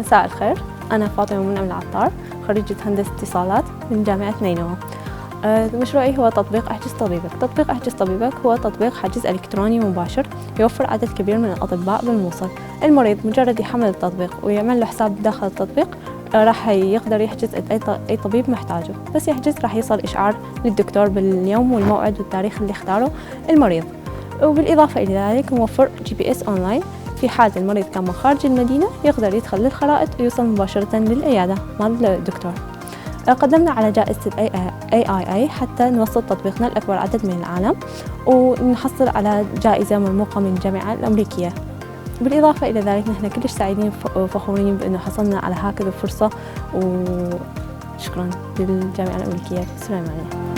مساء الخير، أنا فاطمة منعم العطار، خريجة هندسة اتصالات من جامعة نينوى. مشروعي هو تطبيق احجز طبيبك. تطبيق احجز طبيبك هو تطبيق حجز إلكتروني مباشر يوفر عدد كبير من الأطباء بالموصل. المريض مجرد يحمل التطبيق ويعمل له حساب داخل التطبيق راح يقدر يحجز أي طبيب محتاجه، بس يحجز راح يصل إشعار للدكتور باليوم والموعد والتاريخ اللي اختاره المريض. وبالإضافة إلى ذلك موفر GPS أونلاين، في حال المريض كان من خارج المدينة يقدر يدخل للخرائط ويوصل مباشرة للعيادة مال الدكتور. قدمنا على جائزة AIA حتى نوصل تطبيقنا لأكبر عدد من العالم ونحصل على جائزة مرموقة من الجامعة الأمريكية. بالإضافة إلى ذلك نحن كلش سعيدين وفخورين بأنه حصلنا على هكذا فرصة، وشكرا للجامعة الأمريكية. السلام عليكم.